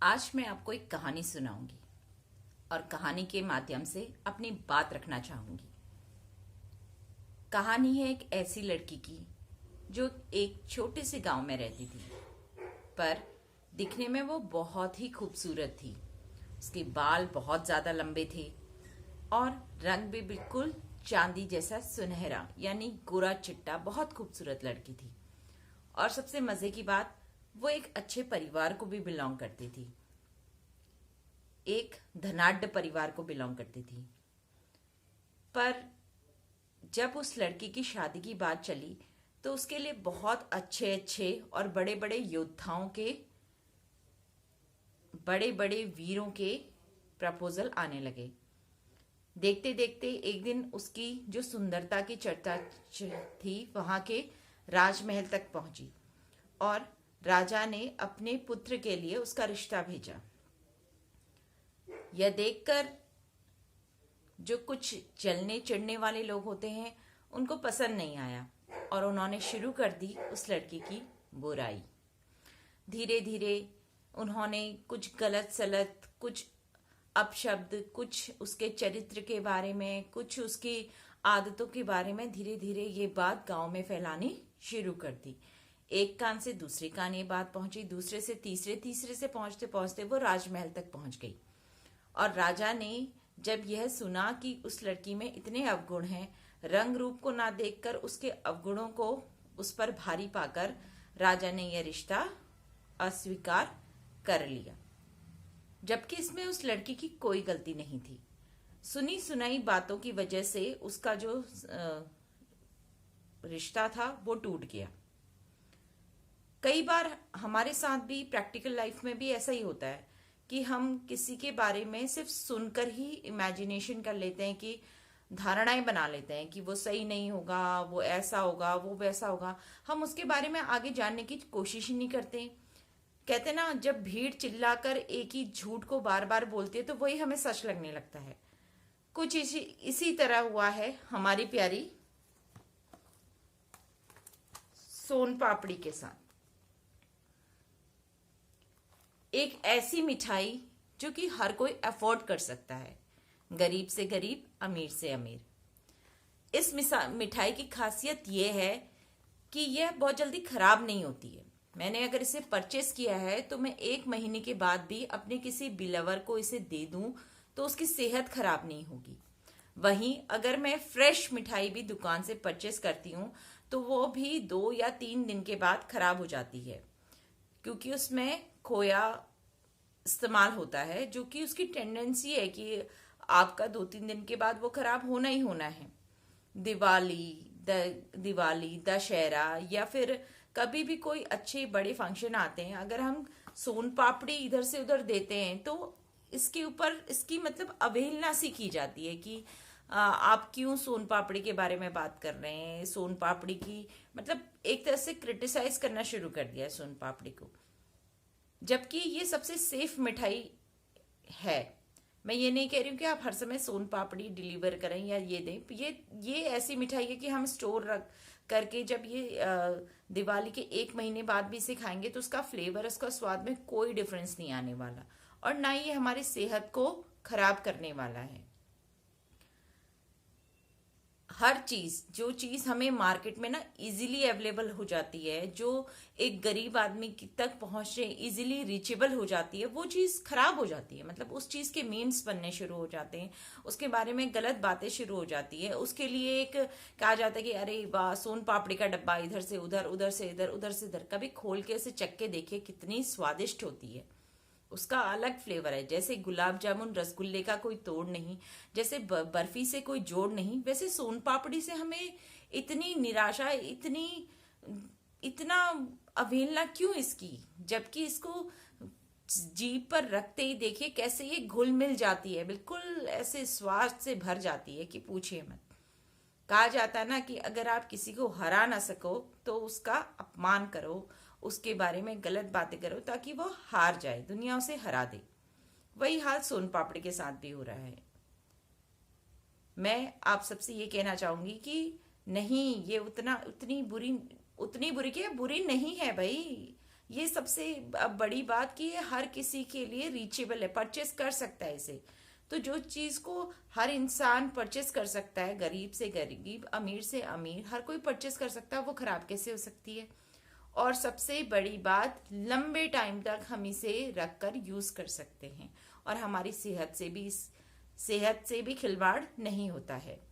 आज मैं आपको एक कहानी सुनाऊंगी और कहानी के माध्यम से अपनी बात रखना चाहूंगी। कहानी है एक ऐसी लड़की की जो एक छोटे से गांव में रहती थी, पर दिखने में वो बहुत ही खूबसूरत थी। उसके बाल बहुत ज्यादा लंबे थे और रंग भी बिल्कुल चांदी जैसा सुनहरा, यानी गोरा चिट्टा, बहुत खूबसूरत लड़की थी। और सबसे मजे की बात, वो एक अच्छे परिवार को भी बिलोंग करती थी, एक धनाढ्य परिवार को बिलोंग करती थी। पर जब उस लड़की की शादी की बात चली तो उसके लिए बहुत अच्छे अच्छे और बड़े बड़े योद्धाओं के, बड़े बड़े वीरों के प्रपोजल आने लगे। देखते देखते एक दिन उसकी जो सुंदरता की चर्चा थी वहां के राजमहल तक पहुंची और राजा ने अपने पुत्र के लिए उसका रिश्ता भेजा। यह देखकर जो कुछ जलने चिढ़ने वाले लोग होते हैं उनको पसंद नहीं आया और उन्होंने शुरू कर दी उस लड़की की बुराई। धीरे धीरे उन्होंने कुछ गलत सलत, कुछ अपशब्द, कुछ उसके चरित्र के बारे में, कुछ उसकी आदतों के बारे में धीरे धीरे ये बात गांव में फैलानी शुरू कर दी। एक कान से दूसरे कान ये बात पहुंची, दूसरे से तीसरे, तीसरे से पहुंचते पहुंचते वो राजमहल तक पहुंच गई। और राजा ने जब यह सुना कि उस लड़की में इतने अवगुण हैं, रंग रूप को ना देखकर उसके अवगुणों को उस पर भारी पाकर राजा ने यह रिश्ता अस्वीकार कर लिया, जबकि इसमें उस लड़की की कोई गलती नहीं थी। सुनी सुनाई बातों की वजह से उसका जो रिश्ता था वो टूट गया। कई बार हमारे साथ भी प्रैक्टिकल लाइफ में भी ऐसा ही होता है कि हम किसी के बारे में सिर्फ सुनकर ही इमेजिनेशन कर लेते हैं, कि धारणाएं बना लेते हैं कि वो सही नहीं होगा, वो ऐसा होगा, वो वैसा होगा। हम उसके बारे में आगे जानने की कोशिश ही नहीं करते। कहते ना, जब भीड़ चिल्लाकर एक ही झूठ को बार बार बोलती है तो वही हमें सच लगने लगता है। कुछ इसी तरह हुआ है हमारी प्यारी सोन पापड़ी के साथ। एक ऐसी मिठाई जो कि हर कोई अफोर्ड कर सकता है, गरीब से गरीब, अमीर से अमीर। इस मिठाई की खासियत यह है कि यह बहुत जल्दी खराब नहीं होती है। मैंने अगर इसे परचेस किया है तो मैं 1 महीने के बाद भी अपने किसी बिलवर को इसे दे दूं तो उसकी सेहत खराब नहीं होगी। वहीं अगर मैं फ्रेश मिठाई भी दुकान से परचेस करती हूँ तो वो भी 2 या 3 दिन के बाद खराब हो जाती है, क्योंकि उसमें खोया इस्तेमाल होता है, जो कि उसकी टेंडेंसी है कि आपका 2-3 दिन के बाद वो खराब होना ही होना है। दिवाली, दशहरा या फिर कभी भी कोई अच्छे बड़े फंक्शन आते हैं, अगर हम सोन पापड़ी इधर से उधर देते हैं तो इसके ऊपर इसकी मतलब अवहेलना सी की जाती है कि आप क्यों सोन पापड़ी के बारे में बात कर रहे हैं। सोन पापड़ी की मतलब एक तरह से क्रिटिसाइज करना शुरू कर दिया है सोन पापड़ी को, जबकि ये सबसे सेफ मिठाई है। मैं ये नहीं कह रही हूँ कि आप हर समय सोन पापड़ी डिलीवर करें या ये दें। ये ऐसी मिठाई है कि हम स्टोर रख करके जब ये दिवाली के 1 महीने बाद भी इसे खाएंगे तो उसका फ्लेवर, उसका स्वाद में कोई डिफरेंस नहीं आने वाला और ना ये हमारी सेहत को खराब करने वाला है। हर चीज, जो चीज हमें मार्केट में ना इजीली अवेलेबल हो जाती है, जो एक गरीब आदमी तक पहुंचने इजीली रीचेबल हो जाती है, वो चीज खराब हो जाती है। मतलब उस चीज के मीम्स बनने शुरू हो जाते हैं, उसके बारे में गलत बातें शुरू हो जाती है। उसके लिए एक कहा जाता है कि अरे वाह, सोन पापड़ी का डब्बा इधर से उधर, उधर से इधर, उधर से इधर। कभी खोल के उसे चख के देखिए, कितनी स्वादिष्ट होती है। उसका अलग फ्लेवर है। जैसे गुलाब जामुन, रसगुल्ले का कोई तोड़ नहीं, जैसे बर्फी से कोई जोड़ नहीं, वैसे सोन पापड़ी से हमें इतनी निराशा, इतना अवहेलना क्यों इसकी, जबकि इसको जीभ पर रखते ही देखिए कैसे ये घुल मिल जाती है, बिल्कुल ऐसे स्वाद से भर जाती है कि पूछिए मत। कहा जाता है ना कि अगर आप किसी को हरा ना सको तो उसका अपमान करो, उसके बारे में गलत बातें करो ताकि वो हार जाए, दुनिया उसे हरा दे। वही हाल सोन पापड़ी के साथ भी हो रहा है। मैं आप सबसे ये कहना चाहूंगी कि नहीं, ये उतनी बुरी क्या, बुरी नहीं है भाई। ये सबसे बड़ी बात कि ये हर किसी के लिए रीचेबल है, परचेस कर सकता है इसे। तो जो चीज को हर इंसान परचेस कर सकता है, गरीब से गरीब, अमीर से अमीर, हर कोई परचेस कर सकता है, वो खराब कैसे हो सकती है? और सबसे बड़ी बात, लंबे टाइम तक हम इसे रख कर यूज कर सकते हैं और हमारी सेहत से भी खिलवाड़ नहीं होता है।